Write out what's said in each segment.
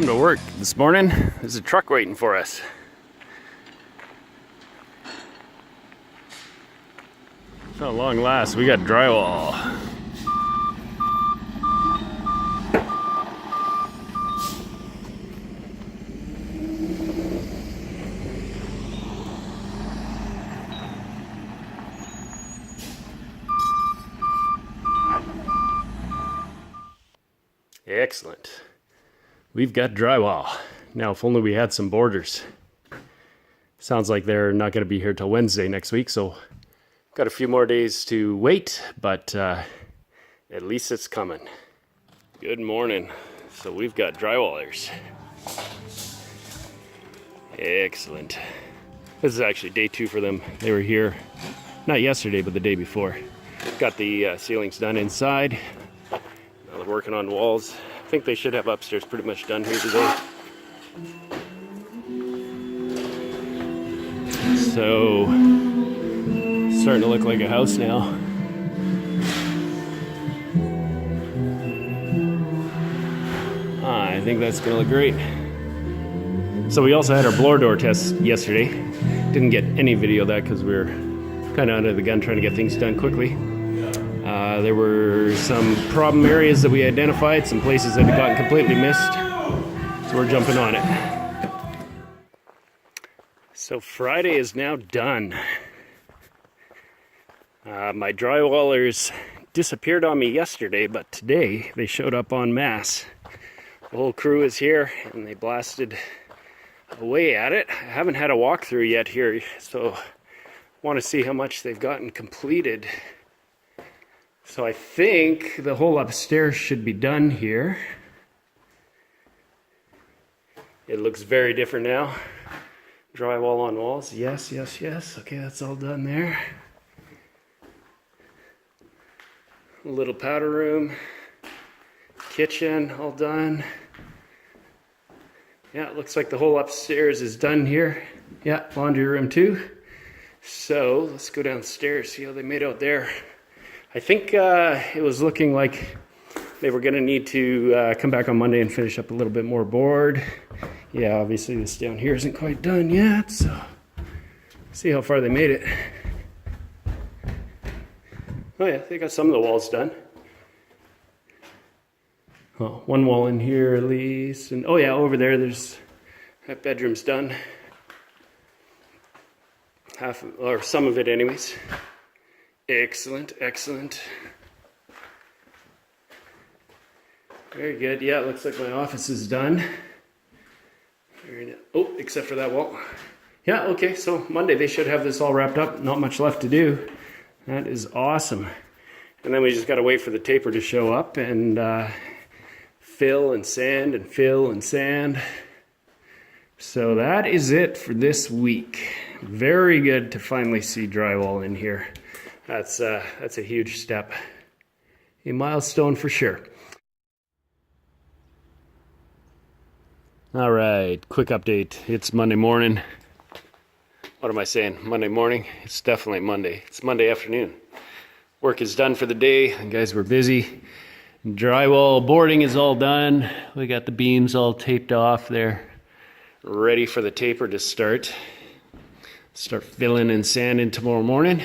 Come to work this morning. There's a truck waiting for us. So at long last, we got drywall. Excellent. We've got drywall. Now, if only we had some borders. Sounds like they're not going to be here till Wednesday next week, so got a few more days to wait, but at least it's coming. Good morning. So we've got drywallers. Excellent. This is actually day 2 for them. They were here, not yesterday, but the day before. Got the ceilings done inside. Now they're working on walls. I think they should have upstairs pretty much done here today. So, starting to look like a house now. I think that's gonna look great. So we also had our blower door test yesterday. Didn't get any video of that because we were kind of under the gun trying to get things done quickly. There were some problem areas that we identified, some places that had gotten completely missed. So we're jumping on it. So Friday is now done. My drywallers disappeared on me yesterday, but today they showed up en masse. The whole crew is here and they blasted away at it. I haven't had a walkthrough yet here, so I want to see how much they've gotten completed. So I think the whole upstairs should be done here. It looks very different now. Drywall on walls. Yes, yes, yes. Okay, that's all done there. A little powder room. Kitchen, all done. Yeah, it looks like the whole upstairs is done here. Yeah, laundry room too. So let's go downstairs, see how they made out there. I think it was looking like they were going to need to come back on Monday and finish up a little bit more board. Yeah, obviously this down here isn't quite done yet, so see how far they made it. Oh yeah, they got some of the walls done. Oh, one wall in here at least, and oh yeah, over there, there's that bedroom's done. Half, or some of it anyways. Excellent, excellent. Very good. Yeah, it looks like my office is done. Oh, except for that wall. Yeah, okay, so Monday they should have this all wrapped up. Not much left to do. That is awesome. And then we just got to wait for the taper to show up and fill and sand and fill and sand. So that is it for this week. Very good to finally see drywall in here. That's a huge step. A milestone for sure. All right, quick update. It's Monday morning. What am I saying? Monday morning? It's definitely Monday. It's Monday afternoon. Work is done for the day. You guys were busy. Drywall boarding is all done. We got the beams all taped off there. Ready for the taper to start. Start filling and sanding tomorrow morning.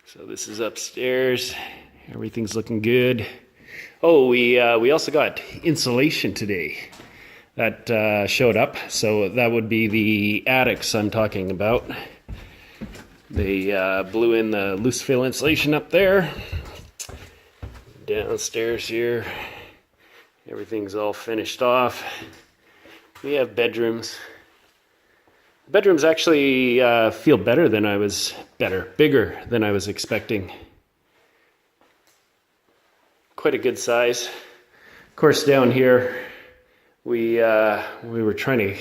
So this is upstairs. Everything's looking good. Oh, we also got insulation today that showed up. So that would be the attics I'm talking about. They blew in the loose fill insulation up there. Downstairs here, everything's all finished off. We have bedrooms. Bedrooms actually feel bigger than I was expecting. Quite a good size. Of course, down here, we were trying to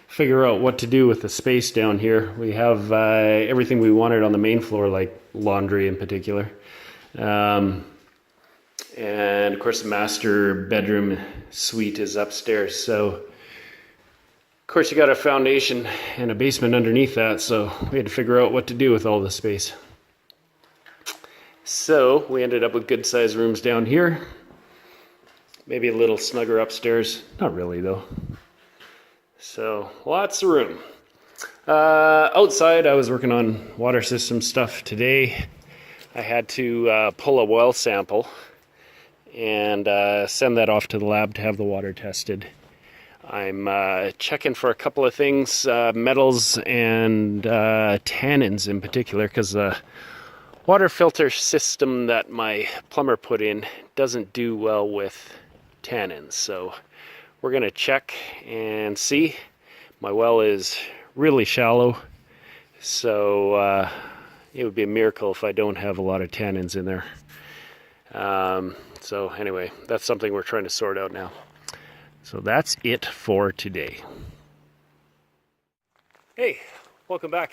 figure out what to do with the space down here. We have everything we wanted on the main floor, like laundry in particular. And of course, the master bedroom suite is upstairs. So of course, you got a foundation and a basement underneath that, so we had to figure out what to do with all the space. So we ended up with good sized rooms down here. Maybe a little snugger upstairs. Not really though. So lots of room. Outside I was working on water system stuff today. I had to pull a well sample and send that off to the lab to have the water tested. I'm checking for a couple of things, metals and tannins in particular, because the water filter system that my plumber put in doesn't do well with tannins. So we're going to check and see. My well is really shallow, so it would be a miracle if I don't have a lot of tannins in there. So anyway, that's something we're trying to sort out now. So that's it for today. Hey, welcome back.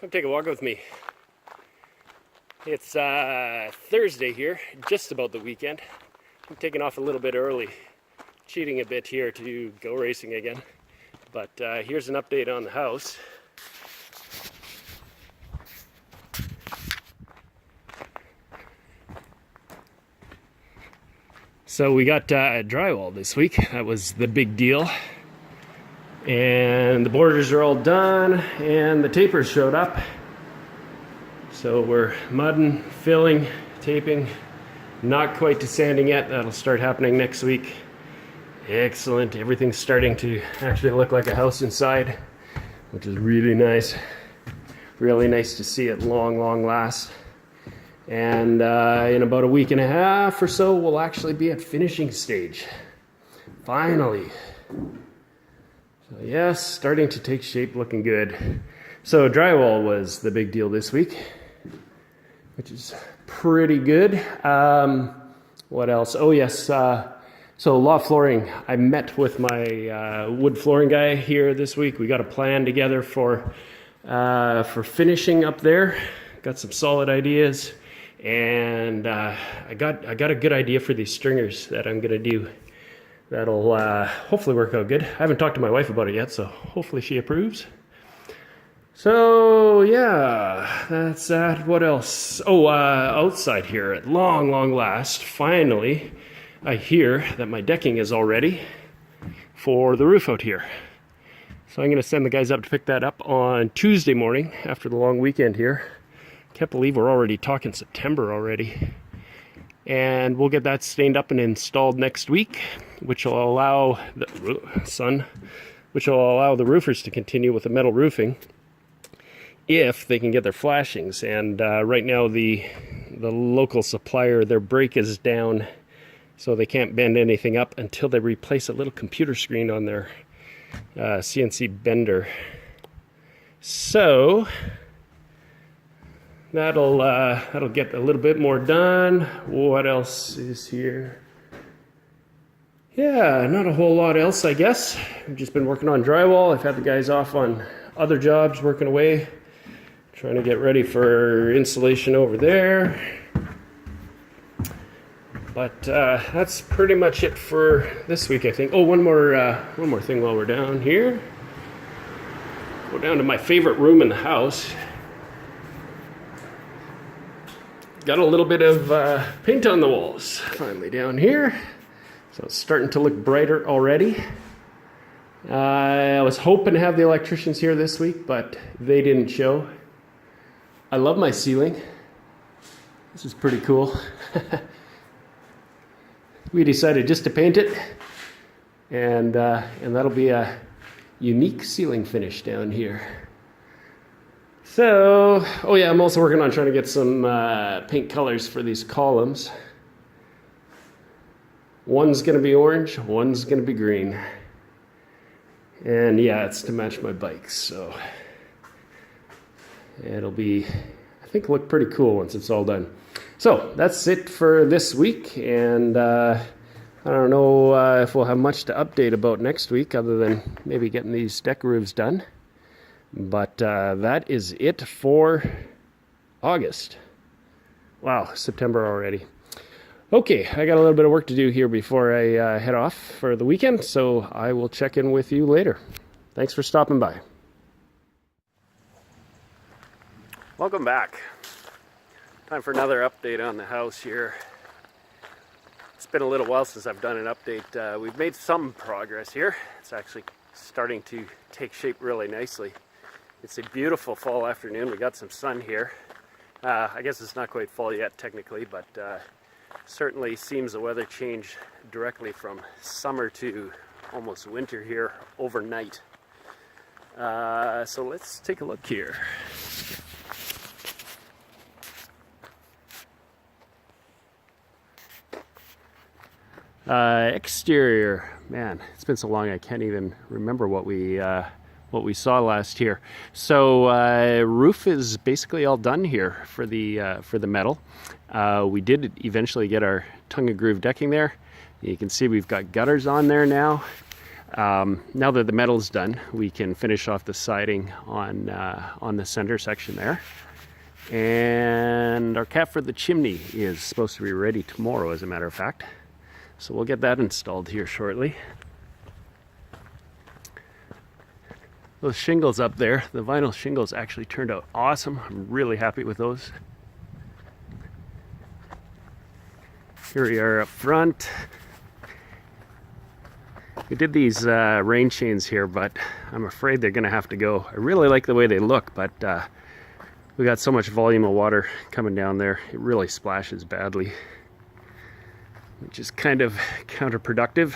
Come take a walk with me. It's Thursday here, just about the weekend. I'm taking off a little bit early, cheating a bit here to go racing again. But here's an update on the house. So we got drywall this week. That was the big deal. And the borders are all done and the tapers showed up. So we're mudding, filling, taping. Not quite to sanding yet. That'll start happening next week. Excellent. Everything's starting to actually look like a house inside, which is really nice. Really nice to see at long last. And in about a week and a half or so, we'll actually be at finishing stage. Finally. So yes, starting to take shape, looking good. So drywall was the big deal this week, which is pretty good. What else? Oh yes, so loft flooring. I met with my wood flooring guy here this week. We got a plan together for finishing up there. Got some solid ideas. And I got a good idea for these stringers that I'm gonna do. That'll hopefully work out good. I haven't talked to my wife about it yet, so hopefully she approves. So yeah, that's that. What else? Oh, outside here at long last, finally, I hear that my decking is all ready for the roof out here. So I'm gonna send the guys up to pick that up on Tuesday morning after the long weekend here. Can't believe we're already talking September already. And we'll get that stained up and installed next week, which will allow the roofers to continue with the metal roofing if they can get their flashings. And right now the local supplier, their brake is down, so they can't bend anything up until they replace a little computer screen on their CNC bender. So that'll get a little bit more done. What else is here? Yeah, not a whole lot else, I guess. I've just been working on drywall. I've had the guys off on other jobs, working away, trying to get ready for installation over there. But that's pretty much it for this week, I think. Oh, one more thing while we're down here. Go down to my favorite room in the house. Got a little bit of paint on the walls finally down here, so it's starting to look brighter already. I was hoping to have the electricians here this week, but they didn't show. I love my ceiling. This is pretty cool. We decided just to paint it, and that'll be a unique ceiling finish down here. So, oh yeah, I'm also working on trying to get some paint colors for these columns. One's going to be orange, one's going to be green. And yeah, it's to match my bikes, so it'll be, I think, look pretty cool once it's all done. So, that's it for this week, and I don't know if we'll have much to update about next week other than maybe getting these deck roofs done. But that is it for August. Wow, September already. Okay, I got a little bit of work to do here before I head off for the weekend, so I will check in with you later. Thanks for stopping by. Welcome back. Time for another update on the house here. It's been a little while since I've done an update. We've made some progress here. It's actually starting to take shape really nicely. It's a beautiful fall afternoon. We got some sun here. I guess it's not quite fall yet technically, but certainly seems the weather changed directly from summer to almost winter here overnight. So let's take a look here. Exterior, man, it's been so long I can't even remember what we saw last year. So roof is basically all done here for the metal. We did eventually get our tongue and groove decking there. You can see we've got gutters on there now. Now that the metal's done, we can finish off the siding on the center section there. And our cap for the chimney is supposed to be ready tomorrow, as a matter of fact. So we'll get that installed here shortly. Those shingles up there, the vinyl shingles actually turned out awesome. I'm really happy with those. Here we are up front. We did these rain chains here, but I'm afraid they're gonna have to go. I really like the way they look, but we got so much volume of water coming down there, it really splashes badly, which is kind of counterproductive.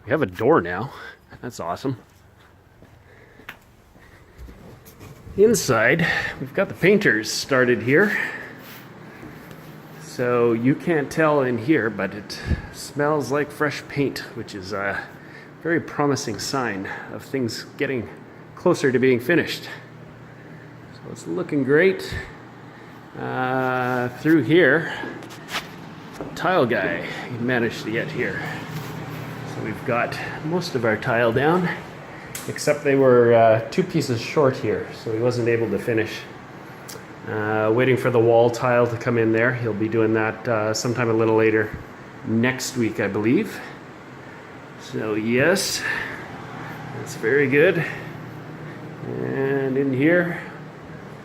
We have a door now. That's awesome. Inside, we've got the painters started here. So you can't tell in here, but it smells like fresh paint, which is a very promising sign of things getting closer to being finished. So it's looking great. Through here, tile guy managed to get here. So we've got most of our tile down, except they were 2 pieces short here, so he wasn't able to finish. Waiting for the wall tile to come in there. He'll be doing that sometime a little later next week, I believe. So yes, that's very good. And in here,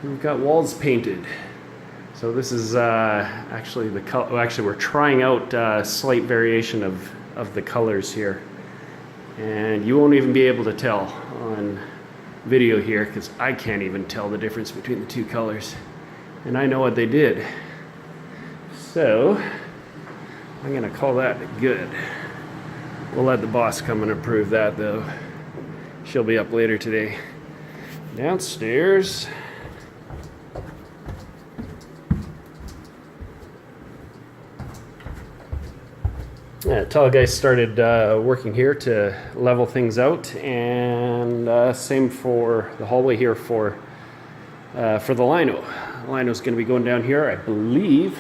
we've got walls painted. So this is actually the color. Well, actually, we're trying out slight variation of the colors here, and you won't even be able to tell on video here because I can't even tell the difference between the 2 colors, and I know what they did. So I'm gonna call that good. We'll let the boss come and approve that though. She'll be up later today. Downstairs, yeah, tall guy started working here to level things out, and same for the hallway here for the lino. Lino's going to be going down here, I believe,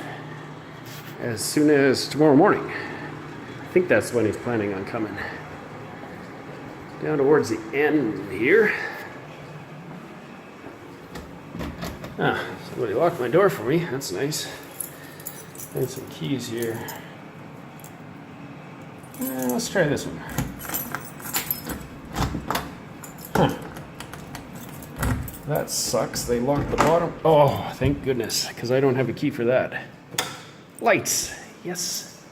as soon as tomorrow morning. I think that's when he's planning on coming. Down towards the end here. Ah, somebody locked my door for me. That's nice. And some keys here. Let's try this one. Huh. That sucks. They locked the bottom. Oh, thank goodness, because I don't have a key for that. Lights. Yes.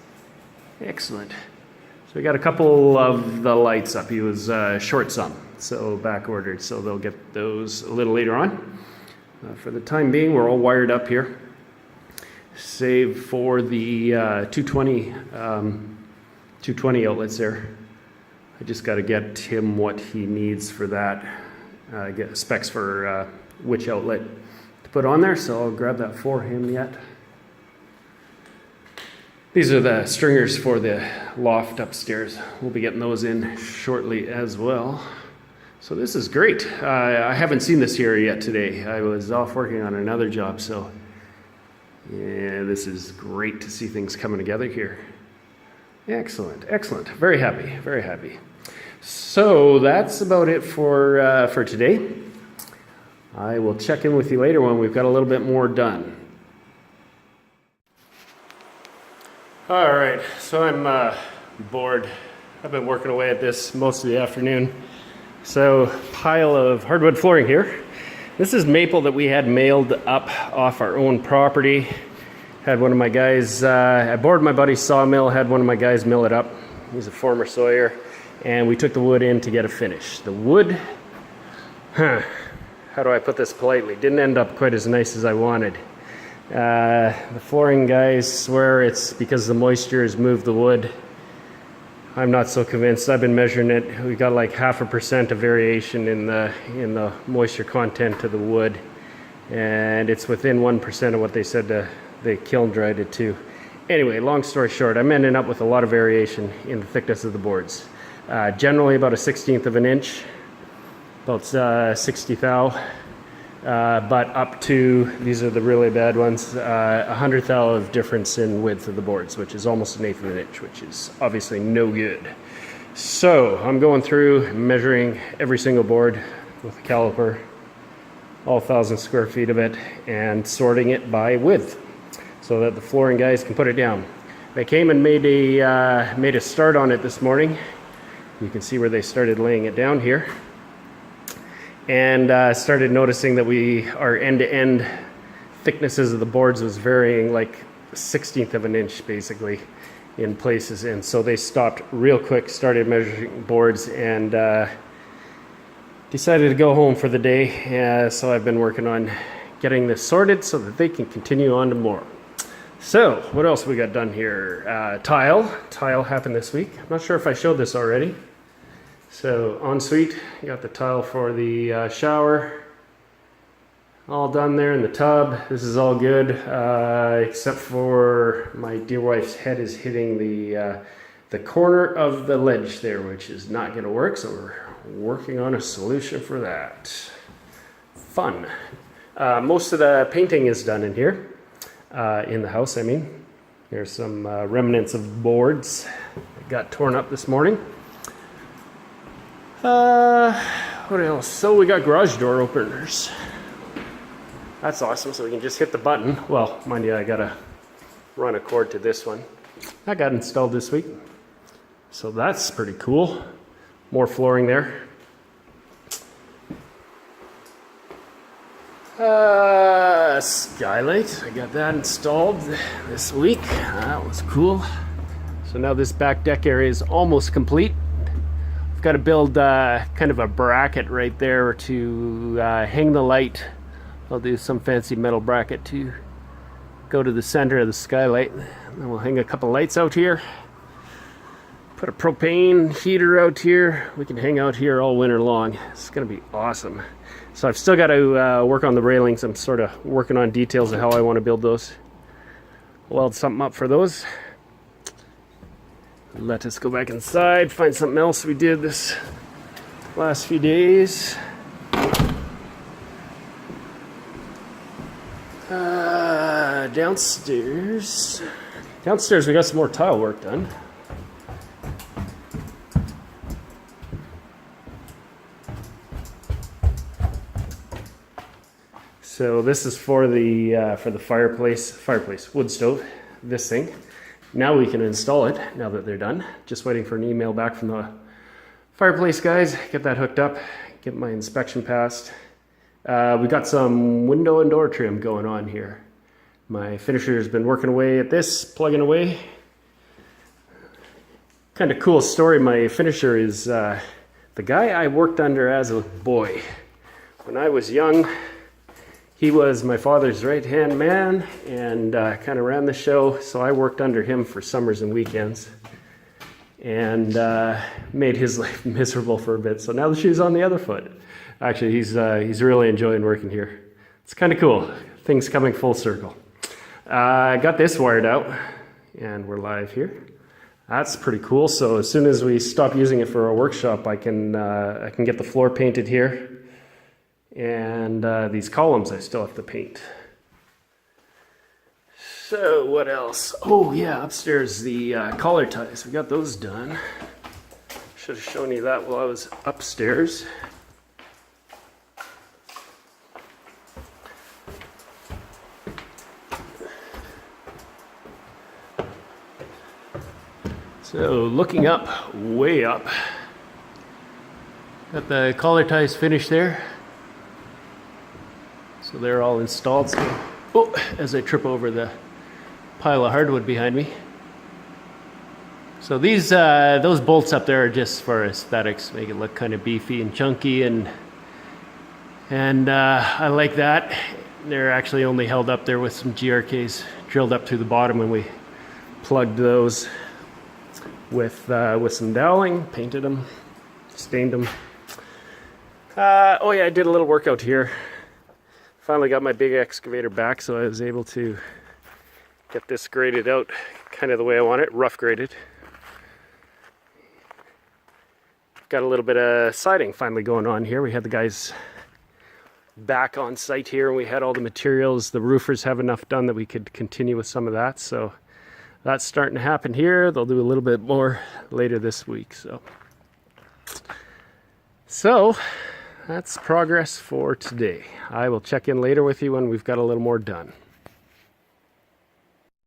Excellent. So we got a couple of the lights up. He was short some, so back ordered. So they'll get those a little later on. For the time being, we're all wired up here, save for the 220 outlets there. I just got to get him what he needs for that. Get specs for which outlet to put on there, so I'll grab that for him yet. These are the stringers for the loft upstairs. We'll be getting those in shortly as well. So this is great. I haven't seen this here yet today. I was off working on another job, so yeah, this is great to see things coming together here. Excellent, excellent. Very happy, very happy. So that's about it for today. I will check in with you later when we've got a little bit more done. All right, so I'm bored. I've been working away at this most of the afternoon. So, pile of hardwood flooring here. This is maple that we had mailed up off our own property. Had one of my guys, I borrowed my buddy's sawmill, had one of my guys mill it up. He's a former sawyer. And we took the wood in to get a finish. The wood, how do I put this politely? Didn't end up quite as nice as I wanted. The flooring guys swear it's because the moisture has moved the wood. I'm not so convinced. I've been measuring it. We got like 0.5% of variation in the moisture content of the wood, and it's within 1% of what they said they kiln dried it to. Anyway, long story short, I'm ending up with a lot of variation in the thickness of the boards. Generally about a 1/16 of an inch, about 60 thou. But up to, these are the really bad ones, 100 thou of difference in width of the boards, which is almost 1/8 of an inch, which is obviously no good. So I'm going through, measuring every single board with a caliper, all 1,000 square feet of it, and sorting it by width so that the flooring guys can put it down. They came and made a start on it this morning. You can see where they started laying it down here. And started noticing that our end-to-end thicknesses of the boards was varying like 1/16 of an inch basically in places, and so they stopped real quick, started measuring boards, and decided to go home for the day. So I've been working on getting this sorted so that they can continue on tomorrow. So what else we got done here? Tile happened this week. I'm not sure if I showed this already. So ensuite, you got the tile for the shower, all done there in the tub. This is all good, except for my dear wife's head is hitting the corner of the ledge there, which is not going to work. So we're working on a solution for that. Fun. Most of the painting is done in here, in the house. I mean, there's some remnants of boards that got torn up this morning. What else? So we got garage door openers. That's awesome. So we can just hit the button. Well, mind you, I gotta run a cord to this one. That got installed this week. So that's pretty cool. More flooring there. Skylight. I got that installed this week. That was cool. So now this back deck area is almost complete. Got to build kind of a bracket right there to hang the light. I'll do some fancy metal bracket to go to the center of the skylight. And then we'll hang a couple lights out here. Put a propane heater out here. We can hang out here all winter long. It's going to be awesome. So I've still got to work on the railings. I'm sort of working on details of how I want to build those. Weld something up for those. Let us go back inside, find something else we did this last few days. Downstairs. Downstairs we got some more tile work done. So this is for the fireplace wood stove. This thing. Now we can install it, now that they're done. Just waiting for an email back from the fireplace guys, get that hooked up, get my inspection passed. We got some window and door trim going on here. My finisher has been working away at this, plugging away. Kind of cool story, my finisher is the guy I worked under as a boy. When I was young, he was my father's right-hand man and kind of ran the show, so I worked under him for summers and weekends and made his life miserable for a bit. So now the shoe's on the other foot. Actually, he's really enjoying working here. It's kind of cool. Things coming full circle. I got this wired out, and we're live here. That's pretty cool. So as soon as we stop using it for our workshop, I can get the floor painted here. And these columns I still have to paint. So what else? Oh yeah, upstairs the collar ties. We got those done. Should have shown you that while I was upstairs. So looking up, way up. Got the collar ties finished there. So they're all installed. So, oh, as I trip over the pile of hardwood behind me. So these those bolts up there are just for aesthetics, make it look kind of beefy and chunky, and I like that. They're actually only held up there with some GRKs drilled up through the bottom when we plugged those with some doweling, painted them, stained them. Oh yeah, I did a little workout here. Finally got my big excavator back, so I was able to get this graded out kind of the way I want it, rough graded. Got a little bit of siding finally going on here. We had the guys back on site here and we had all the materials. The roofers have enough done that we could continue with some of that. So that's starting to happen here. They'll do a little bit more later this week. So that's progress for today. I will check in later with you when we've got a little more done.